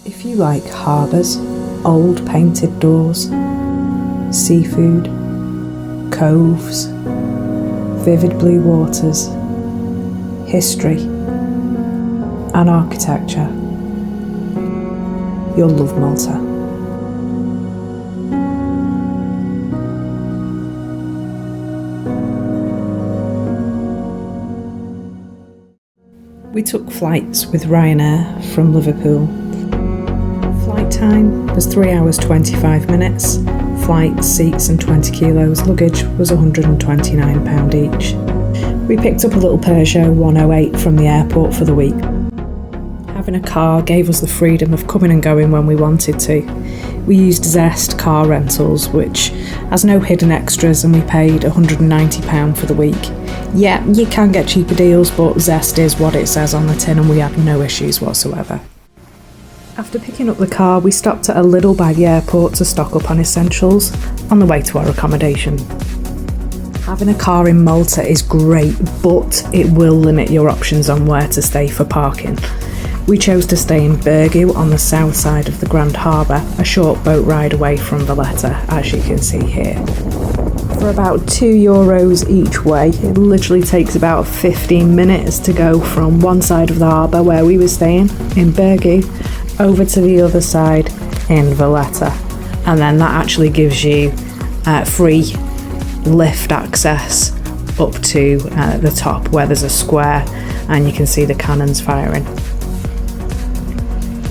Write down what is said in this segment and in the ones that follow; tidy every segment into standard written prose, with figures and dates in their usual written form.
If you like harbours, old painted doors, seafood, coves, vivid blue waters, history and architecture, you'll love Malta. We took flights with Ryanair from Liverpool. Flight time was 3 hours 25 minutes. Flight, seats and 20 kilos luggage was £129 each. We picked up a little Peugeot 108 from the airport for the week. Having a car gave us the freedom of coming and going when we wanted to. We used Zest car rentals, which has no hidden extras, and we paid £190 for the week. Yeah, you can get cheaper deals, but Zest is what it says on the tin and we had no issues whatsoever. After picking up the car, we stopped at a Lidl by the airport to stock up on essentials on the way to our accommodation. Having a car in Malta is great, but it will limit your options on where to stay for parking. We chose to stay in Birgu on the south side of the Grand Harbour, a short boat ride away from Valletta, as you can see here. For about €2 each way, it literally takes about 15 minutes to go from one side of the harbour where we were staying in Birgu over to the other side in Valletta, and then that actually gives you free lift access up to the top where there's a square and you can see the cannons firing.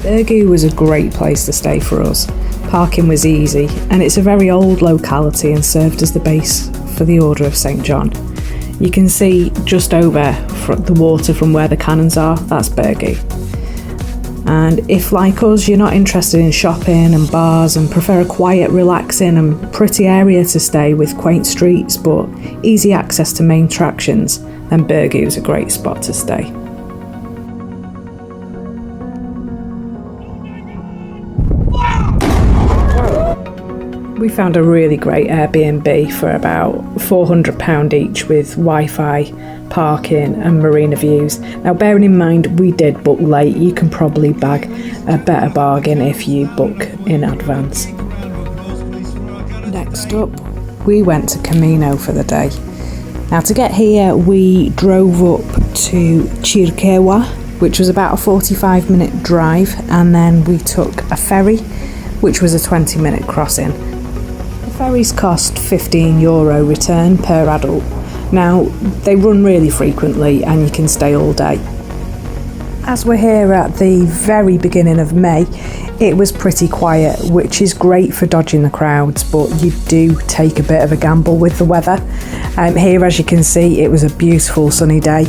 Birgu was a great place to stay for us. Parking was easy, and it's a very old locality and served as the base for the Order of St John. You can see just over the water from where the cannons are, that's Birgu. And if, like us, you're not interested in shopping and bars and prefer a quiet, relaxing and pretty area to stay with quaint streets but easy access to main attractions, then Birgu is a great spot to stay. We found a really great Airbnb for about £400 each with Wi-Fi, parking and marina views. Now bearing in mind we did book late, you can probably bag a better bargain if you book in advance. Next up, we went to Comino for the day. Now to get here we drove up to Circeua, which was about a 45-minute drive, and then we took a ferry, which was a 20-minute crossing. Ferries cost €15 return per adult. Now, they run really frequently and you can stay all day. As we're here at the very beginning of May, it was pretty quiet, which is great for dodging the crowds, but you do take a bit of a gamble with the weather. Here, as you can see, it was a beautiful sunny day.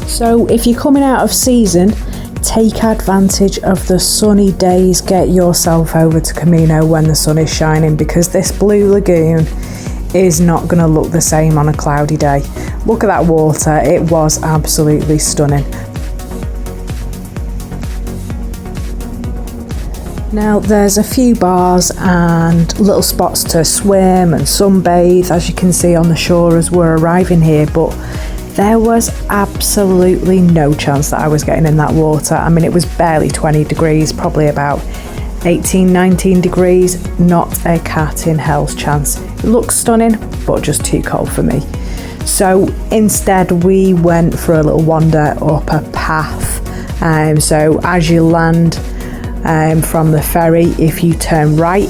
So if you're coming out of season, take advantage of the sunny days, get yourself over to Comino when the sun is shining, because this blue lagoon is not going to look the same on a cloudy day. Look at that water, it was absolutely stunning. Now there's a few bars and little spots to swim and sunbathe, as you can see on the shore as we're arriving here, but there was absolutely no chance that I was getting in that water. I mean, it was barely 20 degrees, probably about 18, 19 degrees, not a cat in hell's chance. It looks stunning, but just too cold for me. So instead we went for a little wander up a path. So as you land from the ferry, if you turn right,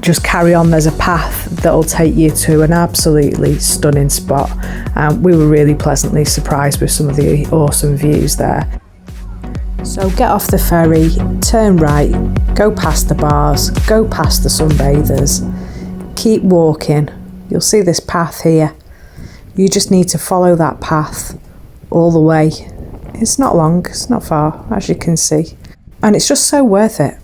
just carry on, there's a path that'll take you to an absolutely stunning spot. We were really pleasantly surprised with some of the awesome views there. So get off the ferry, turn right, go past the bars, go past the sunbathers, keep walking. You'll see this path here. You just need to follow that path all the way. It's not long, it's not far, as you can see. And it's just so worth it.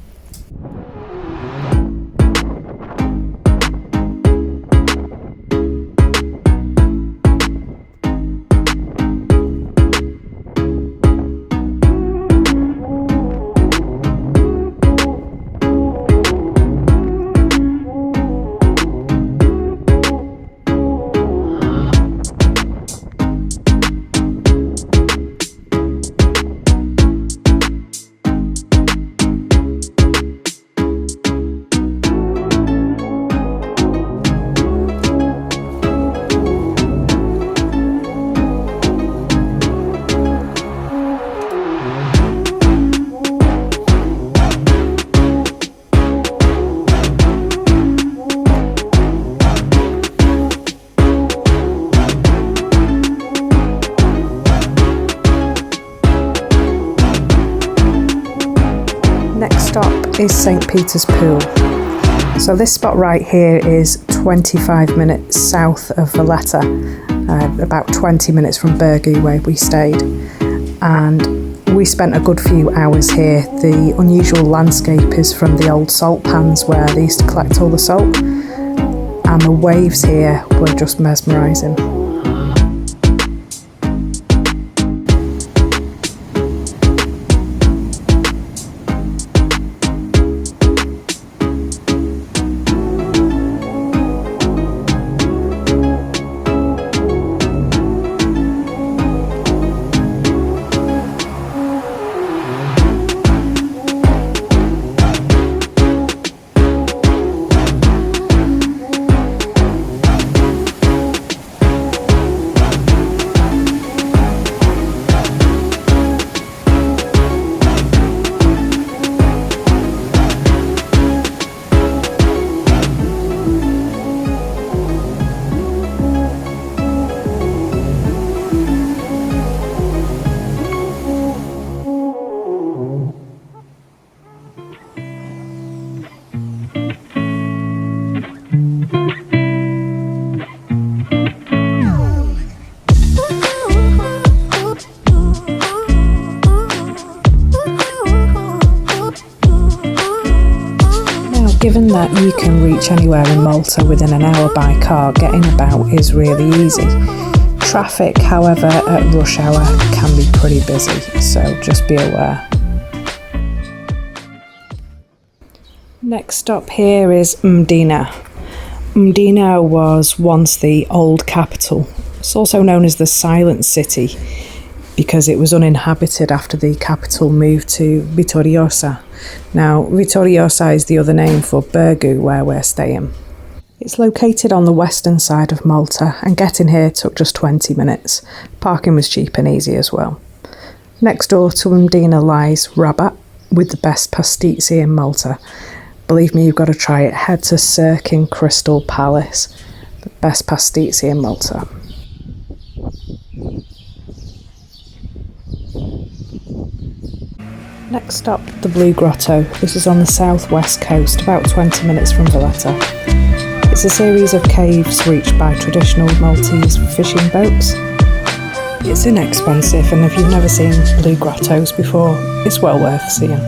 is St. Peter's Pool. So this spot right here is 25 minutes south of Valletta, about 20 minutes from Burgoo where we stayed, and we spent a good few hours here. The unusual landscape is from the old salt pans where they used to collect all the salt, and the waves here were just mesmerising. Given that you can reach anywhere in Malta within an hour by car, getting about is really easy. Traffic, however, at rush hour can be pretty busy, so just be aware. Next stop here is Mdina. Mdina was once the old capital. It's also known as the Silent City because it was uninhabited after the capital moved to Vittoriosa. Now, Vittoriosa is the other name for Burgoo, where we're staying. It's located on the western side of Malta, and getting here took just 20 minutes. Parking was cheap and easy as well. Next door to Mdina lies Rabat, with the best pasticci in Malta. Believe me, you've got to try it. Head to Cirkin Crystal Palace, the best pasticci in Malta. Next stop, the Blue Grotto. This is on the southwest coast, about 20 minutes from Valletta. It's a series of caves reached by traditional Maltese fishing boats. It's inexpensive, and if you've never seen Blue Grottos before, it's well worth seeing.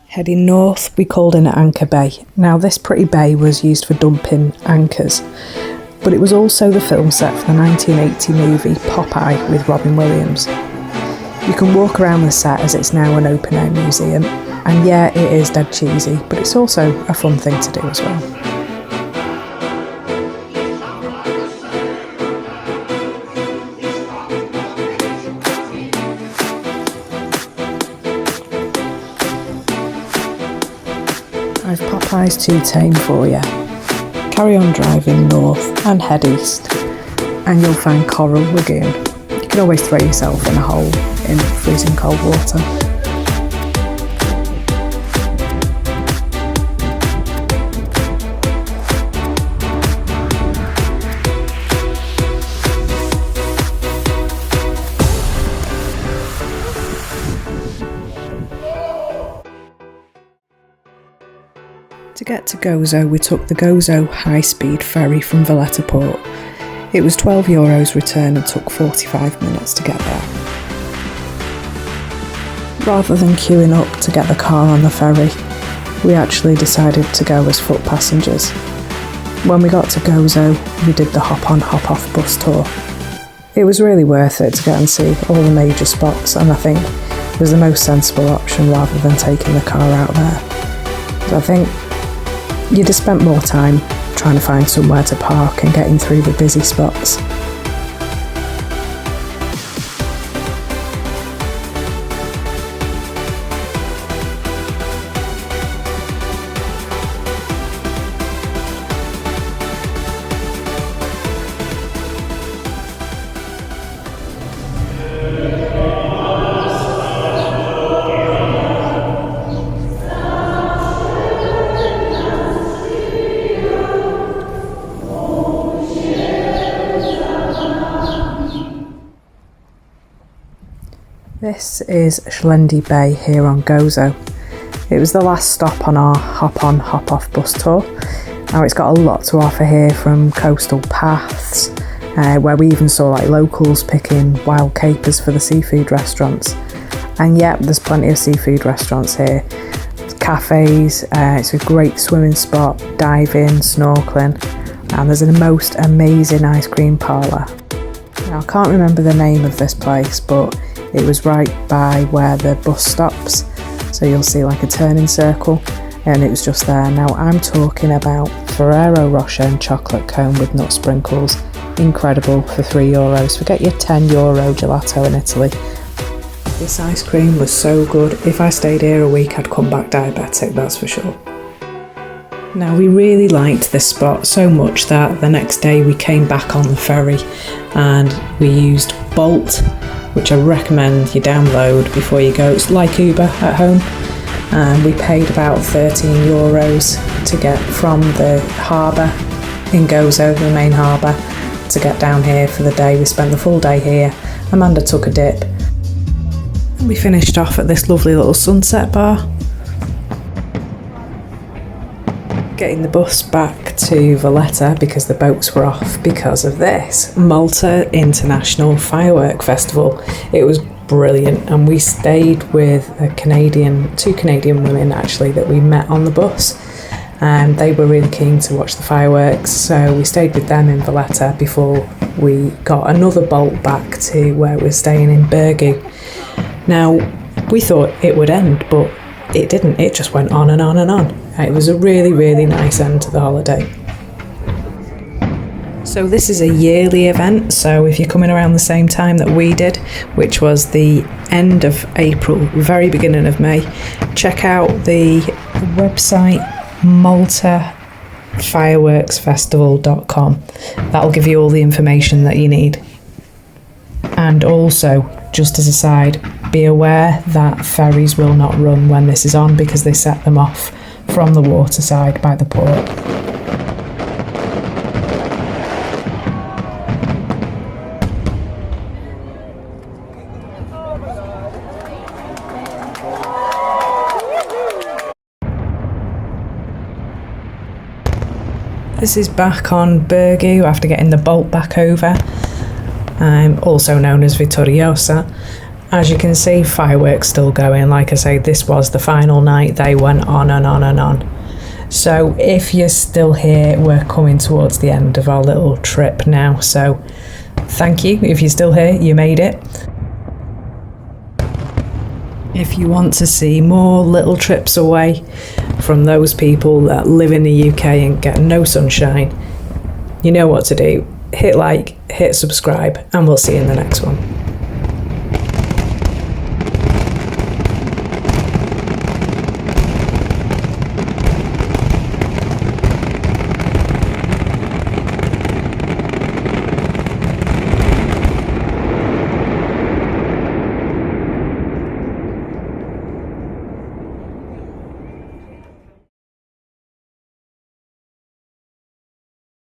Heading north, we called in at Anchor Bay. Now, this pretty bay was used for dumping anchors, but it was also the film set for the 1980 movie Popeye with Robin Williams. You can walk around the set as it's now an open-air museum, and yeah, it is dead cheesy, but it's also a fun thing to do as well. I've Popeye's too tame for you. Carry on driving north and head east, and you'll find Coral Lagoon. You can always throw yourself in a hole in freezing cold water. To get to Gozo, we took the Gozo high-speed ferry from Valletta Port. It was €12 return and took 45 minutes to get there. Rather than queuing up to get the car on the ferry, we actually decided to go as foot passengers. When we got to Gozo, we did the hop-on, hop-off bus tour. It was really worth it to get and see all the major spots, and I think it was the most sensible option rather than taking the car out there. So I think you'd have spent more time trying to find somewhere to park and getting through the busy spots. This is Shlendi Bay here on Gozo. It was the last stop on our hop-on, hop-off bus tour. Now it's got a lot to offer here, from coastal paths, where we even saw like locals picking wild capers for the seafood restaurants. And yep, there's plenty of seafood restaurants here. There's cafes, it's a great swimming spot, diving, snorkeling, and there's a most amazing ice cream parlour. Now I can't remember the name of this place, but it was right by where the bus stops, so you'll see like a turning circle, and it was just there. Now I'm talking about Ferrero Rocher and chocolate cone with nut sprinkles. Incredible for €3. Forget your €10 gelato in Italy. This ice cream was so good. If I stayed here a week, I'd come back diabetic, that's for sure. Now we really liked this spot so much that the next day we came back on the ferry and we used Bolt, which I recommend you download before you go. It's like Uber at home. And we paid about €13 to get from the harbour in Gozo, the main harbour, to get down here for the day. We spent the full day here. Amanda took a dip. And we finished off at this lovely little sunset bar. Getting the bus back to Valletta because the boats were off because of this Malta International Firework Festival. It was brilliant, and we stayed with two Canadian women actually that we met on the bus, and they were really keen to watch the fireworks, so we stayed with them in Valletta before we got another bolt back to where we're staying in Bergu. Now we thought it would end, but it didn't. It just went on and on and on. It was a really, really nice end to the holiday. So this is a yearly event, so if you're coming around the same time that we did, which was the end of April, very beginning of May, check out the website maltafireworksfestival.com. That'll give you all the information that you need. And also, just as a side, be aware that ferries will not run when this is on because they set them off from the waterside by the port. This is back on Bergu after getting the bolt back over, also known as Vittoriosa. As you can see, fireworks still going. Like I say, this was the final night. They went on and on and on. So if you're still here, we're coming towards the end of our little trip now. So thank you. If you're still here, you made it. If you want to see more little trips away from those people that live in the UK and get no sunshine, you know what to do. Hit like, hit subscribe, and we'll see you in the next one.